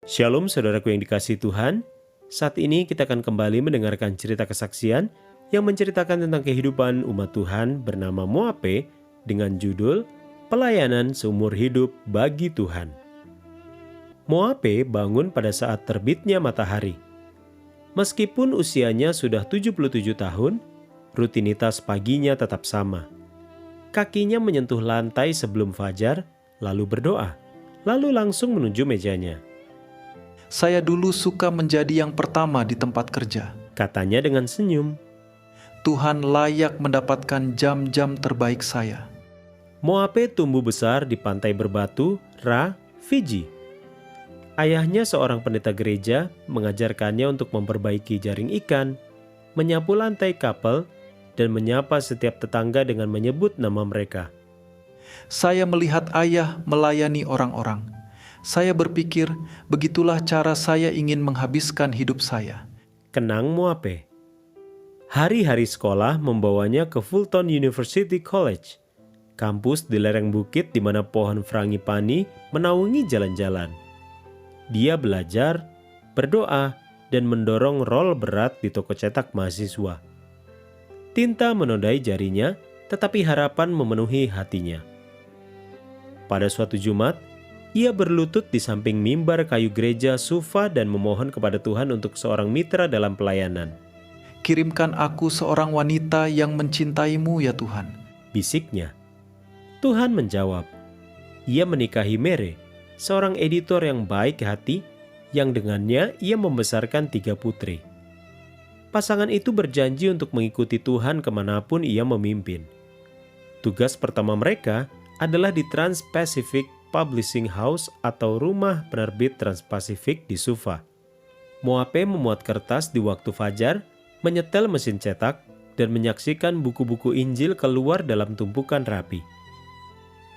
Shalom saudaraku yang dikasihi Tuhan. Saat ini kita akan kembali mendengarkan cerita kesaksian yang menceritakan tentang kehidupan umat Tuhan bernama Moape dengan judul Pelayanan Seumur Hidup Bagi Tuhan. Moape bangun pada saat terbitnya matahari. Meskipun usianya sudah 77 tahun, rutinitas paginya tetap sama. Kakinya menyentuh lantai sebelum fajar, lalu berdoa, lalu langsung menuju mejanya. Saya dulu suka menjadi yang pertama di tempat kerja. Katanya dengan senyum. Tuhan layak mendapatkan jam-jam terbaik saya. Moape tumbuh besar di pantai berbatu, Ra, Fiji. Ayahnya seorang pendeta gereja mengajarkannya untuk memperbaiki jaring ikan, menyapu lantai kapal, dan menyapa setiap tetangga dengan menyebut nama mereka. Saya melihat ayah melayani orang-orang. Saya berpikir, begitulah cara saya ingin menghabiskan hidup saya. Kenang Moape. Hari-hari sekolah membawanya ke Fulton University College, kampus di lereng bukit di mana pohon frangipani menaungi jalan-jalan. Dia belajar, berdoa, dan mendorong rol berat di toko cetak mahasiswa. Tinta menodai jarinya, tetapi harapan memenuhi hatinya. Pada suatu Jumat, ia berlutut di samping mimbar kayu gereja Sufa dan memohon kepada Tuhan untuk seorang mitra dalam pelayanan. Kirimkan aku seorang wanita yang mencintaimu ya Tuhan. Bisiknya. Tuhan menjawab. Ia menikahi Mere, seorang editor yang baik hati, yang dengannya ia membesarkan 3 putri. Pasangan itu berjanji untuk mengikuti Tuhan kemanapun ia memimpin. Tugas pertama mereka adalah di Trans-Pacific Publishing House atau Rumah Penerbit Trans-Pasifik di Sufa. Moape memuat kertas di waktu fajar, menyetel mesin cetak, dan menyaksikan buku-buku Injil keluar dalam tumpukan rapi.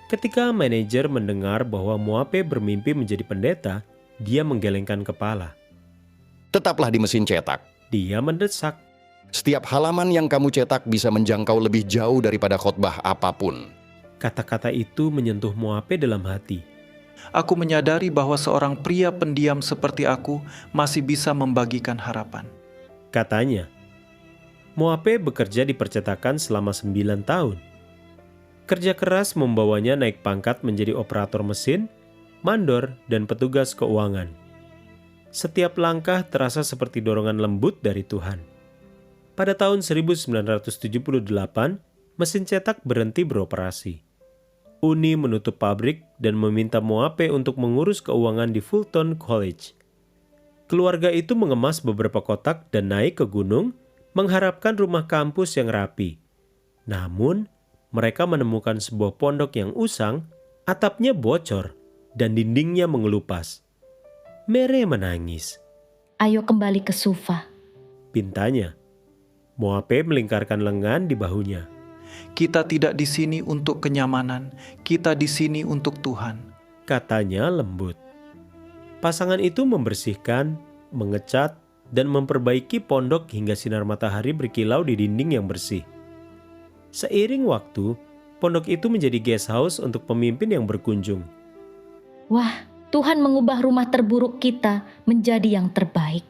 Ketika manajer mendengar bahwa Moape bermimpi menjadi pendeta, dia menggelengkan kepala. Tetaplah di mesin cetak. Dia mendesak. Setiap halaman yang kamu cetak bisa menjangkau lebih jauh daripada khotbah apapun. Kata-kata itu menyentuh Moape dalam hati. Aku menyadari bahwa seorang pria pendiam seperti aku masih bisa membagikan harapan. Katanya. Moape bekerja di percetakan selama 9 tahun. Kerja keras membawanya naik pangkat menjadi operator mesin, mandor, dan petugas keuangan. Setiap langkah terasa seperti dorongan lembut dari Tuhan. Pada tahun 1978, mesin cetak berhenti beroperasi. Uni menutup pabrik dan meminta Moape untuk mengurus keuangan di Fulton College. Keluarga itu mengemas beberapa kotak dan naik ke gunung, mengharapkan rumah kampus yang rapi. Namun, mereka menemukan sebuah pondok yang usang, atapnya bocor, dan dindingnya mengelupas. Mere menangis. Ayo kembali ke Sufa, Pintanya. Moape melingkarkan lengan di bahunya. Kita tidak di sini untuk kenyamanan, kita di sini untuk Tuhan. Katanya lembut. Pasangan itu membersihkan, mengecat, dan memperbaiki pondok hingga sinar matahari berkilau di dinding yang bersih. Seiring waktu, pondok itu menjadi guest house untuk pemimpin yang berkunjung. wah, Tuhan mengubah rumah terburuk kita menjadi yang terbaik.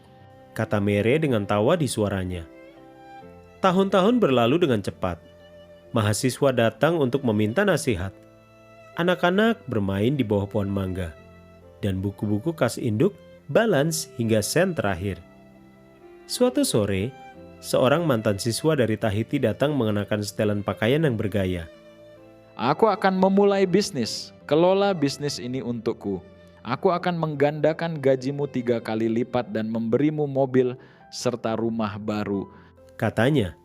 Kata Mere dengan tawa di suaranya. Tahun-tahun berlalu dengan cepat. Mahasiswa datang untuk meminta nasihat. Anak-anak bermain di bawah pohon mangga. Dan buku-buku kas induk balance hingga sen terakhir. Suatu sore, seorang mantan siswa dari Tahiti datang mengenakan setelan pakaian yang bergaya. Aku akan memulai bisnis. Kelola bisnis ini untukku. Aku akan menggandakan gajimu 3 kali lipat dan memberimu mobil serta rumah baru. Katanya.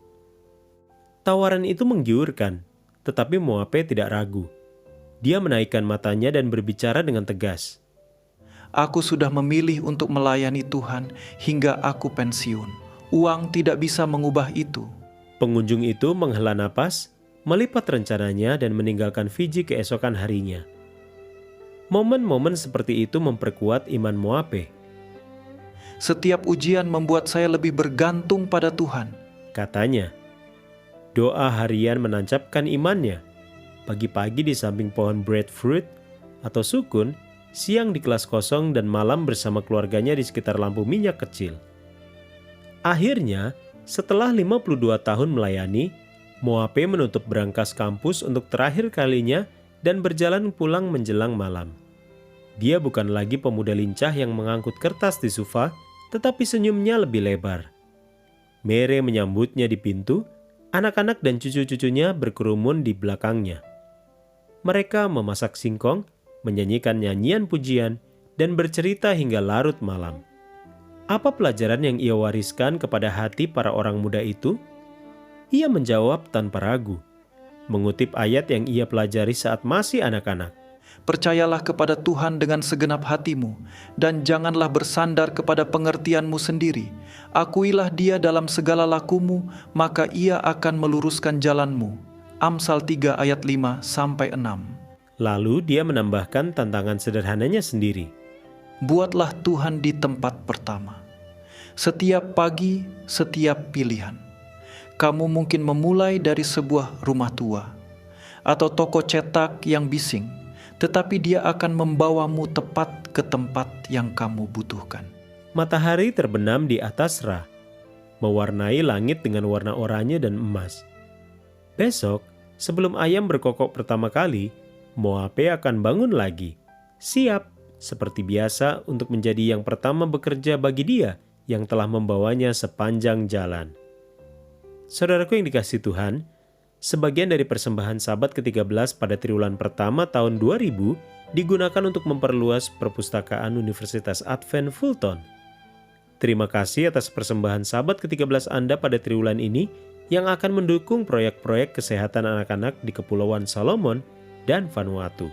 Tawaran itu menggiurkan, tetapi Moape tidak ragu. Dia menaikkan matanya dan berbicara dengan tegas. Aku sudah memilih untuk melayani Tuhan hingga aku pensiun. Uang tidak bisa mengubah itu. Pengunjung itu menghela napas, melipat rencananya dan meninggalkan Fiji keesokan harinya. Momen-momen seperti itu memperkuat iman Moape. Setiap ujian membuat saya lebih bergantung pada Tuhan. Katanya. Doa harian menancapkan imannya. Pagi-pagi di samping pohon breadfruit atau sukun, siang di kelas kosong dan malam bersama keluarganya di sekitar lampu minyak kecil. Akhirnya, setelah 52 tahun melayani, Moape menutup brankas kampus untuk terakhir kalinya dan berjalan pulang menjelang malam. Dia bukan lagi pemuda lincah yang mengangkut kertas di sofa, tetapi senyumnya lebih lebar. Mere menyambutnya di pintu, anak-anak dan cucu-cucunya berkerumun di belakangnya. Mereka memasak singkong, menyanyikan nyanyian pujian, dan bercerita hingga larut malam. Apa pelajaran yang ia wariskan kepada hati para orang muda itu? Ia menjawab tanpa ragu, mengutip ayat yang ia pelajari saat masih anak-anak. Percayalah kepada Tuhan dengan segenap hatimu, dan janganlah bersandar kepada pengertianmu sendiri. Akuilah Dia dalam segala lakumu, maka Ia akan meluruskan jalanmu. Amsal 3 ayat 5-6. Lalu dia menambahkan tantangan sederhananya sendiri. Buatlah Tuhan di tempat pertama. Setiap pagi, setiap pilihan. Kamu mungkin memulai dari sebuah rumah tua atau toko cetak yang bising, tetapi dia akan membawamu tepat ke tempat yang kamu butuhkan. Matahari terbenam di atas Ra, mewarnai langit dengan warna oranye dan emas. Besok, sebelum ayam berkokok pertama kali, Moape akan bangun lagi, siap seperti biasa untuk menjadi yang pertama bekerja bagi Dia yang telah membawanya sepanjang jalan. Saudaraku yang dikasihi Tuhan, sebagian dari persembahan Sabat ke-13 pada triwulan pertama tahun 2000 digunakan untuk memperluas perpustakaan Universitas Advent Fulton. Terima kasih atas persembahan Sabat ke-13 Anda pada triwulan ini yang akan mendukung proyek-proyek kesehatan anak-anak di Kepulauan Solomon dan Vanuatu.